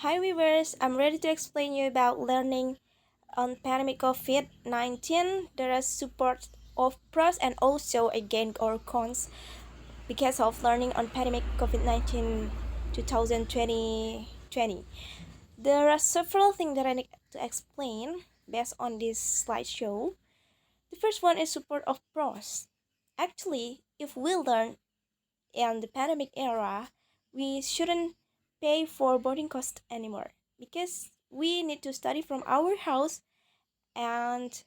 Hi viewers, I'm ready to explain you about learning on pandemic COVID-19. There are support of pros and also again or cons because of learning on pandemic COVID-19 2020. There are several things that I need to explain based on this slideshow. The first one is support of pros. Actually, if we learn in the pandemic era, we shouldn't pay for boarding cost anymore because we need to study from our house and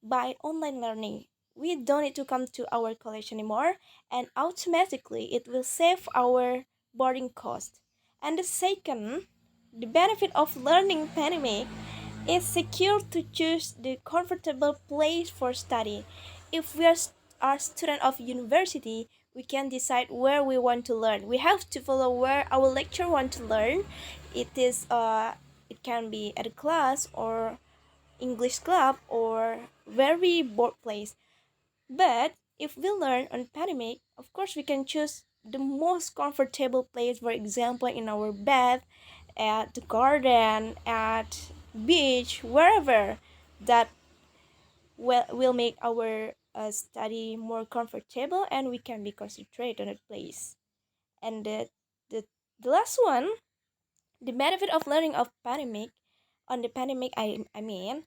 by online learning. We don't need to come to our college anymore, and automatically it will save our boarding cost. And the second, the benefit of learning pandemic is secure to choose the comfortable place for study. If we are student of university, we can decide where we want to learn. We have to follow where our lecturer want to learn. It can be at a class or English club or very bored place. But if we learn on pandemic, of course we can choose the most comfortable place, for example, in our bed, at the garden, at beach, wherever that will make our study more comfortable and we can be concentrated on that place. And the, the last one, the benefit of learning of pandemic, on the pandemic I mean,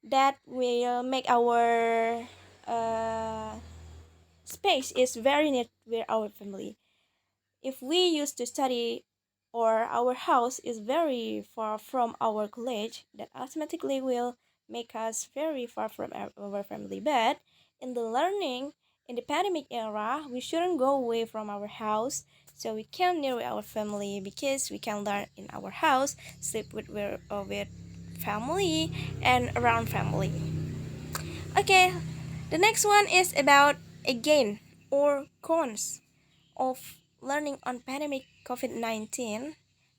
that will make our uh, space is very neat with our family. If we used to study or our house is very far from our college, that automatically will make us very far from our family. But in the learning, in the pandemic era, we shouldn't go away from our house, so we can near our family because we can learn in our house, sleep with family and around family. Okay, the next one is about again or cons of learning on pandemic COVID-19.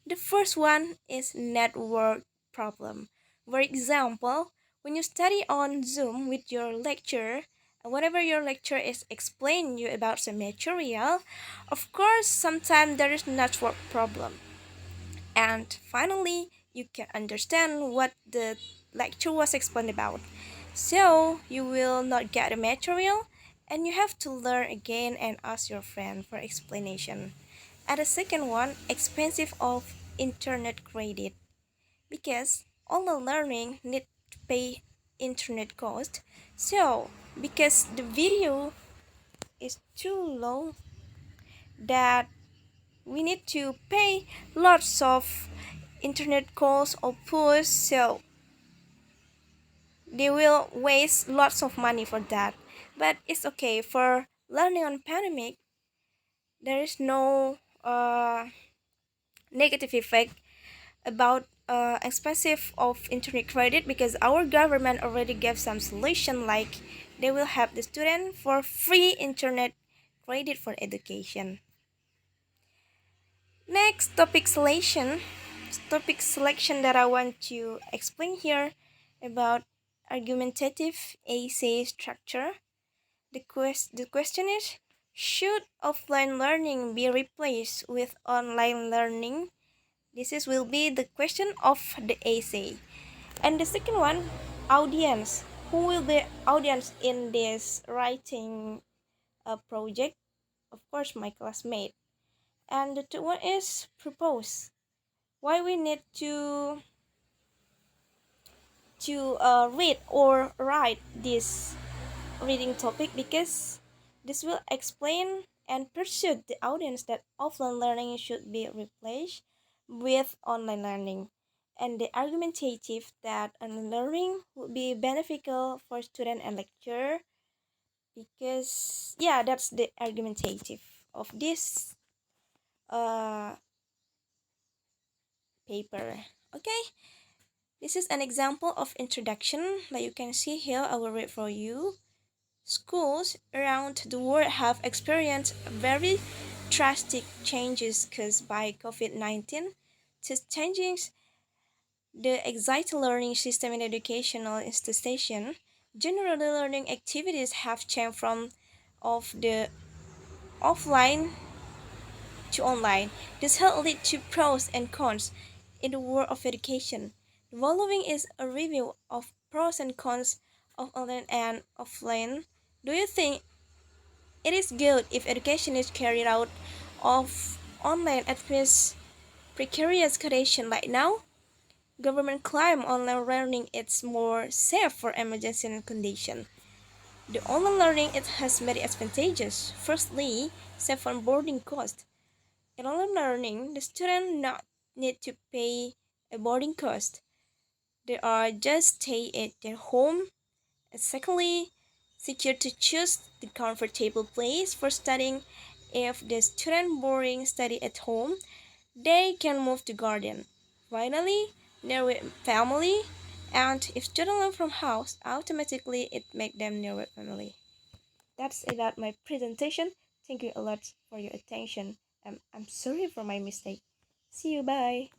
The first one is network problem. For example, when you study on Zoom with your lecturer, whatever your lecturer is explaining you about some material, of course sometimes there is network problem. And finally, you can understand what the lecture was explained about. So you will not get the material and you have to learn again and ask your friend for explanation. And the second one, expensive of internet credit because all the learning need to pay internet cost. So because the video is too low that we need to pay lots of internet calls or push, so they will waste lots of money for that. But it's okay for learning on pandemic. There is no negative effect about expensive of internet credit because our government already gave some solution like they will help the student for free internet credit for education. Next, topic selection that I want to explain here about argumentative essay structure. The question is, should offline learning be replaced with online learning? Will be the question of the essay. And the second one, audience. Who will be audience in this writing project? Of course, my classmate. And the third one is propose. Why we need to read or write this reading topic because this will explain and persuade the audience that offline learning should be replaced with online learning, and the argumentative that online learning would be beneficial for student and lecturer because yeah, that's the argumentative of this uh paper. Okay, this is an example of introduction. Like you can see here, I will read for you. Schools around the world have experienced very drastic changes caused by COVID-19. These changes the exciting learning system in educational institution. Generally, learning activities have changed from of the offline to online. This has led to pros and cons. in the world of education. The following is a review of pros and cons of online and offline. Do you think it is good if education is carried out of online amidst precarious conditions like now? Government claim online learning is more safe for emergency conditions. The online learning it has many advantages. Firstly, save on boarding cost. In online learning, the student not need to pay a boarding cost. They are just stay at their home. And secondly, secure to choose the comfortable place for studying. If the student boring study at home, they can move to garden. Finally, near with family, and if student learn from house, automatically it make them near with family. That's about my presentation. Thank you a lot for your attention. I'm sorry for my mistake. See you, bye.